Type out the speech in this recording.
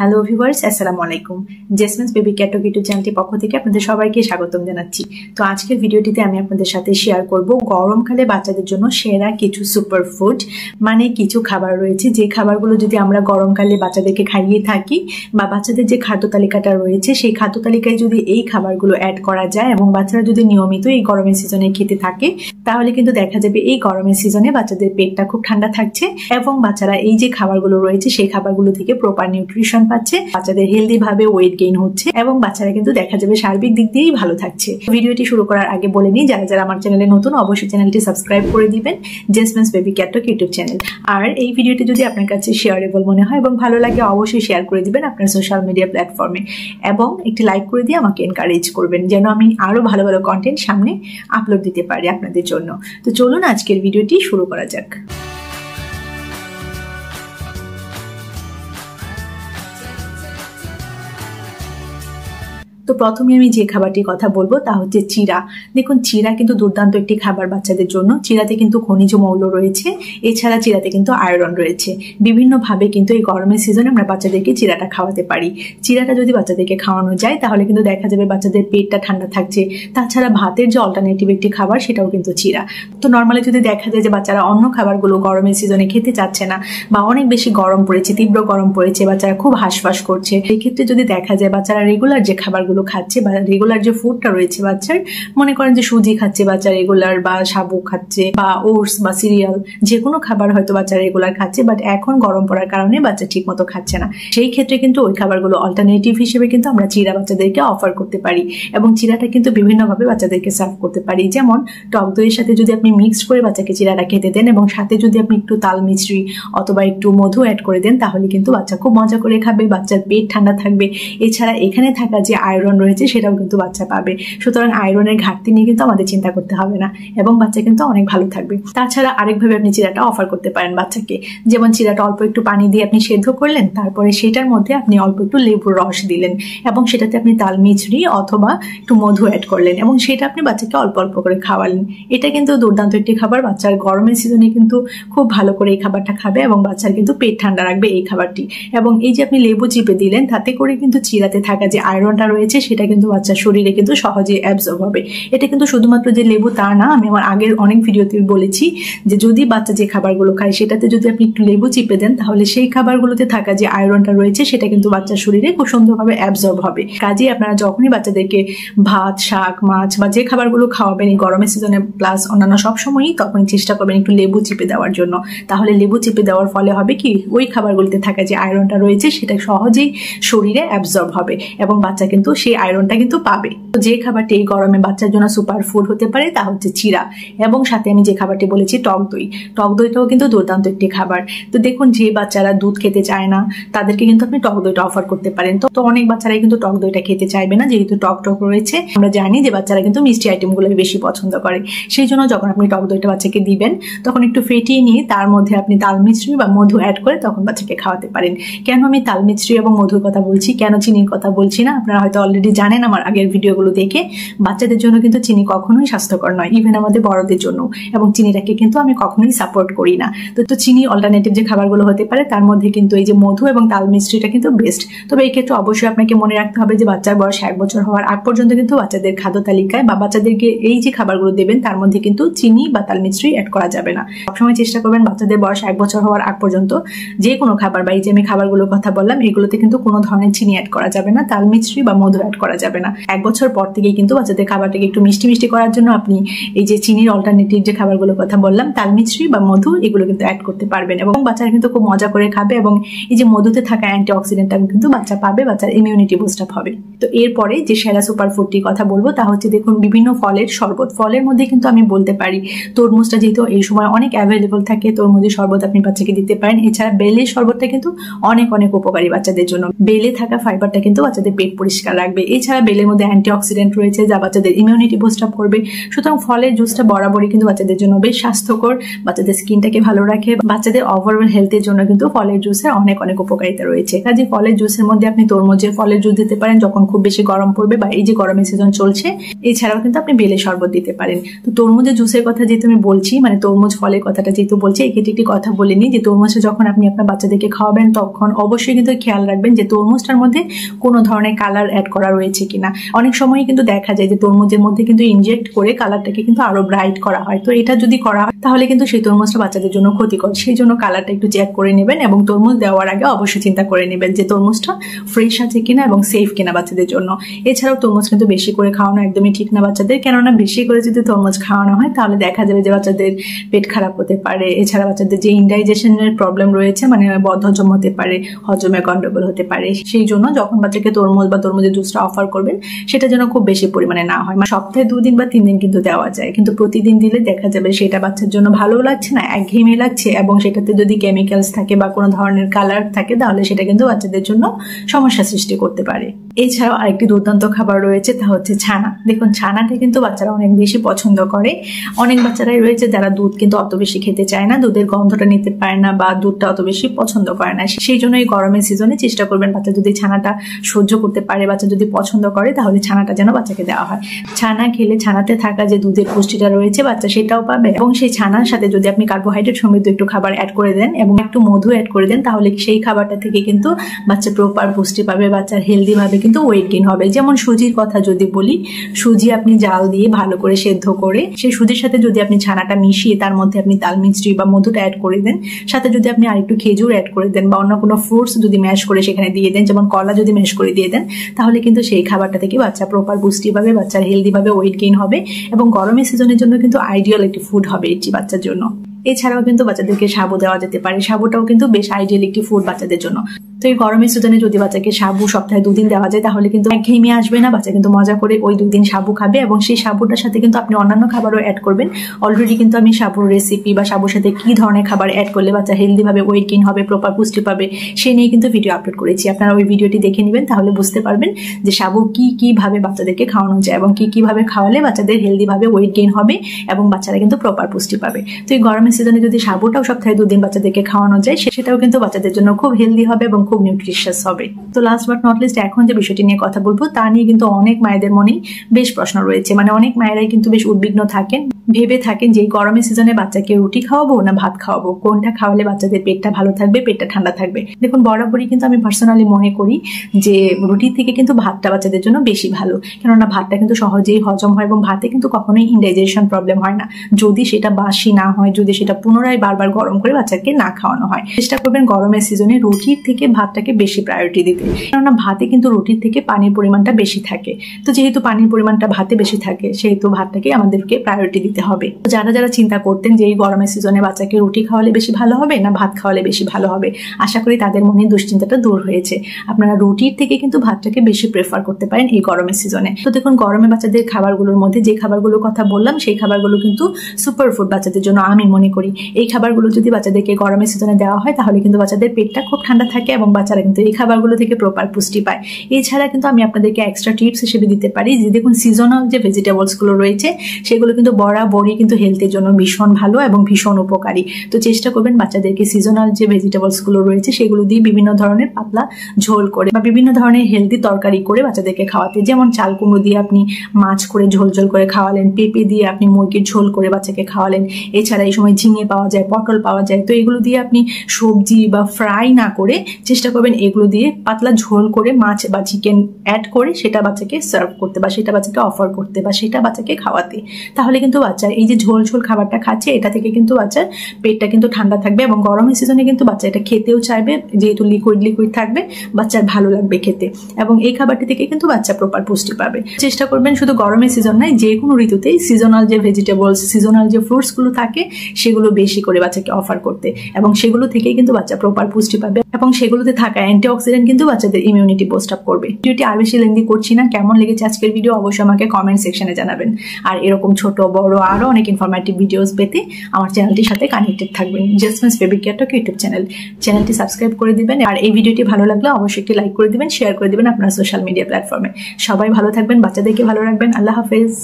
Hello viewers, আসসালামু আলাইকুম। জেসমিনস baby cat YouTube চ্যানেলটির পক্ষ থেকে আপনাদের সবাইকে স্বাগতম জানাচ্ছি। তো আজকের ভিডিওটিতে আমি আপনাদের সাথে শেয়ার করব গরমকালে বাচ্চাদের জন্য সেরা কিছু সুপার ফুড, মানে কিছু খাবার রয়েছে যে খাবারগুলো যদি আমরা গরমকালে বাচ্চাদেরকে খাইয়ে থাকি বা বাচ্চাদের যে খাদ্য তালিকাটা রয়েছে সেই খাদ্য তালিকায় যদি এই খাবারগুলো অ্যাড করা যায় এবং বাচ্চারা যদি নিয়মিত এই গরমের সিজনে খেতে থাকে তাহলে কিন্তু দেখা যাবে এই গরমের সিজনে বাচ্চাদের পেটটা খুব ঠান্ডা থাকছে এবং বাচ্চারা এই যে খাবারগুলো রয়েছে সেই খাবারগুলো থেকে প্রপার নিউট্রিশন পাচ্ছে, বাচ্চাদের হেলদি ভাবে ওয়েট গেইন হচ্ছে এবং বাচ্চারা কিন্তু দেখা যাবে সার্বিক দিক দিয়েই ভালো থাকছে। ভিডিওটি শুরু করার আগে বলে নিই, যারা যারা আমার চ্যানেলে নতুন অবশ্যই চ্যানেলটি সাবস্ক্রাইব করে দিবেন, জেসমিনস বেবি ক্যাট ইউটিউব চ্যানেল। আর এই ভিডিওটি যদি আপনার কাছে শেয়ারেবল মনে হয় এবং ভালো লাগে অবশ্যই শেয়ার করে দিবেন আপনার সোশ্যাল মিডিয়া প্ল্যাটফর্মে এবং একটি লাইক করে দিয়ে আমাকে এনকারেজ করবেন যেন আমি আরো ভালো ভালো কন্টেন্ট সামনে আপলোড দিতে পারি আপনাদের জন্য। তো চলুন আজকের ভিডিওটি শুরু করা যাক। তো প্রথমে আমি যে খাবারটির কথা বলবো তা হচ্ছে চিড়া। দেখুন, চিড়া কিন্তু দুর্দান্ত একটি খাবার বাচ্চাদের জন্য। চিড়াতে কিন্তু খনিজ মৌল রয়েছে, এছাড়া চিড়াতে কিন্তু আয়রন রয়েছে। বিভিন্নভাবে কিন্তু এই গরমের সিজনে আমরা বাচ্চাদেরকে চিড়াটা খাওয়াতে পারি। চিড়াটা যদি বাচ্চাদেরকে খাওয়ানো যায় তাহলে কিন্তু দেখা যাবে বাচ্চাদের পেটটা ঠান্ডা থাকছে। তাছাড়া ভাতের যে অল্টারনেটিভ একটি খাবার সেটাও কিন্তু চিড়া। তো নর্মালি যদি দেখা যায় যে বাচ্চারা অন্য খাবারগুলো গরমের সিজনে খেতে চাচ্ছে না বা অনেক বেশি গরম পড়েছে, তীব্র গরম পড়েছে, বাচ্চারা খুব হাঁসফাঁস করছে, সেক্ষেত্রে যদি দেখা যায় বাচ্চারা রেগুলার যে খাবারগুলো খাচ্ছে বা রেগুলার যে ফুডটা রয়েছে বাচ্চার, মনে করেন যে সুজি খাচ্ছে বাচ্চা রেগুলার বা সাবু খাচ্ছে বা ওটস বা সিরিয়াল, যে কোনো খাবার হয়তো বাচ্চা রেগুলার খাচ্ছে, বাট এখন গরম পড়ার কারণে বাচ্চা ঠিক মতো খাচ্ছে না। সেই ক্ষেত্রে কিন্তু ওই খাবারগুলো অল্টারনেটিভ হিসেবে কিন্তু আমরা চিড়া বাচ্চাদেরকে অফার করতে পারি এবং চিড়াটা কিন্তু বিভিন্নভাবে বাচ্চাদেরকে সার্ভ করতে পারি। যেমন টক দইয়ের সাথে যদি আপনি মিক্সড করে বাচ্চাকে চিড়াটা খেতে দেন এবং সাথে যদি আপনি একটু তাল মিছরি অথবা একটু মধু অ্যাড করে দেন তাহলে কিন্তু বাচ্চা খুব মজা করে খাবে, বাচ্চার পেট ঠান্ডা থাকবে। এছাড়া এখানে থাকা যে আয়রন রয়েছে সেটাও কিন্তু বাচ্চা পাবে। সুতরাং আয়রনের ঘাটতি নিয়ে কিন্তু আমাদের চিন্তা করতে হবে না এবং বাচ্চা কিন্তু অনেক ভালো থাকবে। তাছাড়া আরেকভাবে আপনি চিড়াটা অফার করতে পারেন বাচ্চাকে, যেমন চিড়াটা অল্প একটু পানি দিয়ে আপনি সেদ্ধ করলেন, তারপরে সেটার মধ্যে আপনি অল্প একটু লেবুর রস দিলেন এবং সেটাতে আপনি তাল মিছরি অথবা একটু মধু অ্যাড করলেন এবং সেটা আপনি বাচ্চাকে অল্প অল্প করে খাওয়ালেন। এটা কিন্তু দুর্দান্ত একটি খাবার, বাচ্চার গরমের সিজনে কিন্তু খুব ভালো করে এই খাবারটা খাবে এবং বাচ্চার কিন্তু পেট ঠান্ডা রাখবে এই খাবারটি। এবং এই যে আপনি লেবু চিপে দিলেন তাতে করে কিন্তু চিড়াতে থাকা যে আয়রনটা রয়েছে সেটা কিন্তু বাচ্চার শরীরে কিন্তু সহজে অ্যাবজর্ব হবে। এটা কিন্তু শুধুমাত্র যে লেবু তা না, আমি আমার আগের অনেক ভিডিওতে বলেছি যে যদি বাচ্চা যে খাবারগুলো খায় সেটাতে যদি আপনি একটু লেবু চিপে দেন তাহলে সেই খাবারগুলোতে থাকা যে আয়রনটা রয়েছে সেটা কিন্তু বাচ্চার শরীরে খুব সুন্দরভাবে অ্যাবজর্ব হবে। কাজেই আপনারা যখনই বাচ্চাদেরকে ভাত, শাক, মাছ বা যে খাবারগুলো খাওয়াবেন এই গরমের সিজনে প্লাস অন্যান্য সব সময়ই, তখনই চেষ্টা করবেন একটু লেবু চিপে দেওয়ার জন্য। তাহলে লেবু চিপে দেওয়ার ফলে হবে কি, ওই খাবারগুলোতে থাকা যে আয়রনটা রয়েছে সেটা সহজেই শরীরে অ্যাবজর্ব হবে এবং বাচ্চা কিন্তু সেই আয়রনটা কিন্তু পাবে। তো যে খাবারটি এই গরমে বাচ্চার জন্য সুপার ফুড হতে পারে তা হচ্ছে চিড়া এবং সাথে আমি যে খাবারটি বলেছি টক দই। টক দইটাও কিন্তু দুর্দান্ত একটি খাবার। তো দেখুন, যে বাচ্চারা দুধ খেতে চায় না তাদেরকে কিন্তু আপনি টক দইটা অফার করতে পারেন। তো অনেক বাচ্চারাই কিন্তু টক দইটা খেতে চাইবে না, যেহেতু টক টক রয়েছে। আমরা জানি যে বাচ্চারা কিন্তু মিষ্টি আইটেমগুলো বেশি পছন্দ করে। সেই জন্য যখন আপনি টক দইটা বাচ্চাকে দিবেন তখন একটু ফেটিয়ে নিয়ে তার মধ্যে আপনি তাল মিছরি বা মধু অ্যাড করে তখন বাচ্চাকে খাওয়াতে পারেন। কেন আমি তাল মিছরি এবং মধুর কথা বলছি, কেন চিনির কথা বলছি না, আপনারা হয়তো অলরেডি জানেন আমার আগের ভিডিওগুলো দেখে। বাচ্চাদের জন্য কিন্তু চিনি কখনোই স্বাস্থ্যকর নয়, ইভেন আমাদের বড়দের জন্য, এবং চিনিটাকে কিন্তু আমি কখনোই সাপোর্ট করি না। তো চিনি অল্টারনেটিভ যে খাবারগুলো হতে পারে তার মধ্যে কিন্তু এই যে মধু এবং তাল মিছরিটা কিন্তু বেস্ট। তবে এই ক্ষেত্রে অবশ্যই আপনাকে মনে রাখতে হবে যে বাচ্চার বয়স 1 বছর হওয়ার আগ পর্যন্ত কিন্তু বাচ্চাদের খাদ্য তালিকায় বা বাচ্চাদেরকে এই যে খাবারগুলো দেবেন তার মধ্যে কিন্তু চিনি বা তাল মিছরি অ্যাড করা যাবে না। সবসময় চেষ্টা করবেন বাচ্চাদের বয়স 1 বছর হওয়ার আগ পর্যন্ত যে কোনো খাবার বা এই যে আমি খাবারগুলোর কথা বললাম এগুলোতে কিন্তু কোনো ধরনের চিনি অ্যাড করা যাবে না, তাল মিছরি বা মধু অ্যাড করা যাবে না। 1 বছর পর থেকেই কিন্তু বাচ্চাদের খাবারটাকে একটু মিষ্টি মিষ্টি করার জন্য আপনি এই যে চিনির অল্টারনেটিভ যে খাবারগুলোর কথা বললাম, তাল মিছরি বা মধু, এগুলো কিন্তু অ্যাড করতে পারবেন এবং বাচ্চারা কিন্তু খুব মজা করে খাবে এবং এই যে মধুতে থাকা অ্যান্টিঅক্সিডেন্টটা কিন্তু বাচ্চা পাবে, বাচ্চার ইমিউনিটি বুস্ট আপ হবে। তো এরপরে যে সেরা সুপার ফুডটির কথা বলবো তা হচ্ছে দেখুন বিভিন্ন ফলের শরবত। ফলের মধ্যে কিন্তু আমি বলতে পারি তরমুজটা যেহেতু এই সময় অনেক অ্যাভেলেবল থাকে, তরমুজের শরবত আপনি বাচ্চাকে দিতে পারেন। এছাড়া বেলের শরবতটা কিন্তু অনেক অনেক উপকারী বাচ্চাদের জন্য। বেলে থাকা ফাইবারটা কিন্তু বাচ্চাদের পেট পরিষ্কার রাখবে থাকবে। এছাড়া বেলের মধ্যে অ্যান্টিঅক্সিডেন্ট রয়েছে যা বাচ্চাদের ইমিউনিটি বুস্ট আপ করবে। সুতরাং ফলের জুসটা বরাবরই কিন্তু বাচ্চাদের জন্য বেশ স্বাস্থ্যকর, বাচ্চাদের স্কিনটাকে ভালো রাখে, বাচ্চাদের ওভারঅল হেলথের জন্য কিন্তু ফলের জুসের অনেক অনেক উপকারিতা রয়েছে। কাজে ফলের জুসের মধ্যে আপনি তরমুজের ফলের জুস দিতে পারেন যখন খুব বেশি গরম পড়বে বা এই যে গরমের সিজন চলছে। এছাড়াও কিন্তু আপনি বেলের শরবত দিতে পারেন। তো তরমুজের জুসের কথা যেহেতু আমি বলছি, মানে তরমুজ ফলের কথাটা যেহেতু বলছি, এক্ষেত্রে একটি কথা বলে নিই যে তরমুজটা যখন আপনি আপনার বাচ্চাদেরকে খাওয়াবেন তখন অবশ্যই কিন্তু খেয়াল রাখবেন যে তরমুজটার মধ্যে কোনো ধরনের কালার অ্যাড করা রয়েছে কিনা। অনেক সময় কিন্তু দেখা যায় যে তরমুজের মধ্যে কিন্তু ইনজেক্ট করে কালারটাকে কিন্তু আরো ব্রাইট করা হয়। তো এটা যদি করা হয় তাহলে কিন্তু সেই তরমুজটা বাচ্চাদের জন্য ক্ষতিকর। সেই জন্য কালারটা একটু চেক করে নেবেন এবং তরমুজ দেওয়ার আগে অবশ্যই চিন্তা করে নেবেন যে তরমুজটা ফ্রেশ আছে কিনা এবং সেফ কিনা বাচ্চাদের জন্য। এছাড়াও তরমুজ কিন্তু বেশি করে খাওয়ানো একদমই ঠিক না বাচ্চাদের, কেননা বেশি করে যদি তরমুজ খাওয়ানো হয় তাহলে দেখা যাবে যে বাচ্চাদের পেট খারাপ হতে পারে। এছাড়া বাচ্চাদের যে ইনডাইজেশনের প্রবলেম রয়েছে, মানে বদহজম হতে পারে, হজমে গন্ডগোল হতে পারে। সেই জন্য যখন বাচ্চাকে তরমুজ বা তরমুজের জুসটা অফার করবেন সেটা যেন খুব বেশি পরিমাণে না হয়। মানে সপ্তাহে 2 দিন বা 3 দিন কিন্তু দেওয়া যায়, কিন্তু প্রতিদিন দিলে দেখা যাবে সেটা বাচ্চার জন্য ভালো লাগছে না, একঘেয়েমি লাগছে, এবং সেটাতে যদি কেমিক্যালস থাকে বা কোনো ধরনের কালার থাকে তাহলে সেটা কিন্তু বাচ্চাদের জন্য সমস্যা সৃষ্টি করতে পারে। এছাড়াও আরেকটি দুর্দান্ত খাবার রয়েছে, তা হচ্ছে ছানা। দেখুন ছানাটা কিন্তু বাচ্চারা অনেক বেশি পছন্দ করে। অনেক বাচ্চারাই রয়েছে যারা দুধ কিন্তু অত বেশি খেতে চায় না, দুধের গন্ধটা নিতে পারে না বা দুধটা অত বেশি পছন্দ করে না। সেই জন্য এই গরমের সিজনে চেষ্টা করবেন বাচ্চা যদি ছানাটা সহ্য করতে পারে, বাচ্চা যদি পছন্দ করে, তাহলে ছানাটা যেন বাচ্চাকে দেওয়া হয়। ছানা খেলে ছানাতে থাকা যে দুধের পুষ্টিটা রয়েছে বাচ্চা সেটাও পাবে, এবং সেই ছানার সাথে যদি আপনি কার্বোহাইড্রেট সমৃদ্ধ একটু খাবার অ্যাড করে দেন এবং একটু মধু অ্যাড করে দেন তাহলে সেই খাবারটা থেকে কিন্তু বাচ্চা প্রপার পুষ্টি পাবে, বাচ্চার হেলদি ভাবে কিন্তু ওয়েট গেইন হবে। যেমন সুজির কথা যদি বলি, সুজি আপনি জাল দিয়ে ভালো করে সেদ্ধ করে সেই সুজির সাথে যদি আপনি ছানাটা মিশিয়ে তার মধ্যে আপনি তাল মিষ্টি বা মধুটা অ্যাড করে দেন, সাথে যদি আপনি আরেকটু খেজুর অ্যাড করে দেন বা অন্য কোনো ফ্রুটস যদি ম্যাশ করে সেখানে দিয়ে দেন, যেমন কলা যদি ম্যাশ করে দিয়ে দেন, তাহলে কিন্তু সেই খাবারটা থেকে বাচ্চা প্রপার পুষ্টি পাবে, বাচ্চার হেলদি ভাবে ওয়েট গেইন হবে এবং গরমের সিজনের জন্য কিন্তু আইডিয়াল একটি ফুড হবে এটি বাচ্চার জন্য। এছাড়াও কিন্তু বাচ্চাদেরকে সাবু দেওয়া যেতে পারে। সাবুটাও কিন্তু বেশ আইডিয়াল একটি ফুড বাচ্চাদের জন্য। তো এই গরমের সিজনে যদি বাচ্চাকে সাবু সপ্তাহে 2 দিন দেওয়া যায় তাহলে কিন্তু একঘেয়েমি আসবে না, বাচ্চা কিন্তু মজা করে ওই 2 দিন সাবু খাবে এবং সেই সাবুটার সাথে কিন্তু আপনি অন্যান্য খাবারও অ্যাড করবেন। অলরেডি কিন্তু আমি সাবুর রেসিপি বা সাবুর সাথে কি ধরনের খাবার অ্যাড করলে বাচ্চা হেলদি ভাবে ওয়েট গেইন হবে, প্রপার পুষ্টি পাবে, সে নিয়ে কিন্তু ভিডিও আপলোড করেছি। আপনারা ওই ভিডিওটি দেখে নেবেন, তাহলে বুঝতে পারবেন যে সাবু কি ভাবে বাচ্চাদেরকে খাওয়ানো যায় এবং কি ভাবে খাওয়ালে বাচ্চাদের হেলদি ভাবে ওয়েট গেইন হবে এবং বাচ্চারা কিন্তু প্রপার পুষ্টি পাবে। তো এই গরমের সিজনে যদি সাবুটাও সপ্তাহে 2 দিন বাচ্চাদেরকে খাওয়ানো যায় সেটাও কিন্তু বাচ্চাদের জন্য খুব হেলদি হবে এবং খুব নিউট্রিশিয়াস হবে। তো লাস্ট বাট নট লিস্ট এখন যে বিষয়টি নিয়ে কথা বলবো তা নিয়ে কিন্তু অনেক মায়েদের মনেই বেশ প্রশ্ন রয়েছে। মানে অনেক মায়েরাই কিন্তু বেশ উদ্বিগ্ন থাকেন, ভেবে থাকেন যে গরমের সিজনে বাচ্চাকে রুটি খাওয়াবো না ভাত খাওয়াবো, কোনটা খাওয়ালে বাচ্চাদের পেটটা ভালো থাকবে, পেটটা ঠান্ডা থাকবে। দেখুন বরাবরই কিন্তু আমি পার্সোনালি মনে করি যে রুটির থেকে কিন্তু ভাতটা বাচ্চাদের জন্য বেশি ভালো, কেননা ভাতটা কিন্তু সহজেই হজম হয় এবং ভাতে কিন্তু কখনোই ইনডাইজেশন প্রবলেম হয় না যদি সেটা বাসি না হয়, যদি সেটা পুনরায় বারবার গরম করে বাচ্চাকে না খাওয়ানো হয়। চেষ্টা করবেন গরমের সিজনে রুটির থেকে ভাতটাকে বেশি প্রায়োরিটি দিতে, কেননা ভাতে কিন্তু রুটির থেকে পানির পরিমাণটা বেশি থাকে। তো যেহেতু পানির পরিমাণটা ভাতে বেশি থাকে সেহেতু ভাতটাকে আমাদেরকে প্রায়োরিটি দিতে হবে। যারা যারা চিন্তা করতেন যে এই গরমের সিজনে বাচ্চাকে রুটি খাওয়ালে বেশি ভালো হবে না ভাত খাওয়ালে বেশি ভালো হবে, আশা করি তাদের মনে দুশ্চিন্তাটা দূর হয়েছে। আপনারা রুটির থেকে কিন্তু ভাতটাকে বেশি প্রেফার করতে পারেন এই গরমের সিজনে। তো দেখুন গরমে বাচ্চাদের খাবারগুলোর মধ্যে যে খাবারগুলোর কথা বললাম সেই খাবারগুলো কিন্তু সুপার ফুড বাচ্চাদের জন্য আমি মনে করি। এই খাবারগুলো যদি বাচ্চাদেরকে গরমের সিজনে দেওয়া হয় তাহলে কিন্তু বাচ্চাদের পেটটা খুব ঠান্ডা থাকে এবং বাচ্চারা কিন্তু এই খাবারগুলো থেকে প্রপার পুষ্টি পায়। এছাড়া কিন্তু আমি আপনাদেরকে এক্সট্রা টিপস হিসেবে দিতে পারি যে দেখুন সিজনাল যে ভেজিটেবলস গুলো রয়েছে সেগুলো কিন্তু বরাবরই কিন্তু হেলথের জন্য ভীষণ ভালো এবং ভীষণ উপকারী। তো চেষ্টা করবেন বাচ্চাদেরকে সিজনাল যে ভেজিটেবলস গুলো রয়েছে সেগুলো দিয়ে বিভিন্ন ধরনের পাতলা ঝোল করে বা বিভিন্ন ধরনের হেলদি তরকারি করে বাচ্চাদেরকে খাওয়াতে, যেমন চাল কুমড়ো দিয়ে আপনি মাছ করে ঝোল ঝোল করে খাওয়ালেন, পেঁপে দিয়ে আপনি মুরগির ঝোল করে বাচ্চাকে খাওয়ালেন। এছাড়া এই সময় ঝিঙে পাওয়া যায়, পটল পাওয়া যায়, তো এগুলো দিয়ে আপনি সবজি বা ফ্রাই না করে চেষ্টা করবেন এগুলো দিয়ে পাতলা ঝোল করে মাছ বা চিকেন অ্যাড করে সেটা বাচ্চাকে সার্ভ করতে বা সেটা বাচ্চাকে অফার করতে বা সেটা বাচ্চাকে খাওয়াতে। তাহলে কিন্তু বাচ্চার এই যে ঝোল ঝোল খাবারটা খাচ্ছে এটা থেকে কিন্তু বাচ্চার পেটটা কিন্তু ঠান্ডা থাকবে এবং গরমের সিজনে কিন্তু বাচ্চা এটা খেতেও চাইবে, যেহেতু লিকুইড থাকবে বাচ্চার ভালো লাগবে খেতে এবং এই খাবারটি থেকে কিন্তু বাচ্চা প্রপার পুষ্টি পাবে। চেষ্টা করবেন শুধু গরমের সিজন নয় যে কোনো ঋতুতেই সিজনাল যে ভেজিটেবলস, সিজনাল যে ফ্রুটস গুলো থাকে সেগুলো বেশি করে বাচ্চাকে অফার করতে এবং সেগুলো থেকেই কিন্তু বাচ্চা প্রপার পুষ্টি পাবে এবং সেগুলো ভিডিওতে থাকা অ্যান্টিঅক্সিডেন্ট কিন্তু বাচ্চাদের ইমিউনিটি বুস্ট আপ করবে। ভিডিওটি আর বেশি লেন্দি করছি না, কেমন লেগেছে আজকের ভিডিও অবশ্যই আমাকে কমেন্ট সেকশনে জানাবেন। আর এরকম ছোট বড় আরো অনেক ইনফরমেটিভ ভিডিওস পেতে আমার চ্যানেলটির সাথে কানেক্টেড থাকবেন। জেসমিনস বেবি কেয়ার টক ইউটিউব চ্যানেলটি সাবস্ক্রাইব করে দিবেন। আর এই ভিডিওটি ভালো লাগলে অবশ্যই একটি লাইক করে দিবেন, শেয়ার করে দিবেন আপনার সোশ্যাল মিডিয়া প্ল্যাটফর্মে। সবাই ভালো থাকবেন, বাচ্চাদেরকে ভালো রাখবেন। আল্লাহ হাফেজ।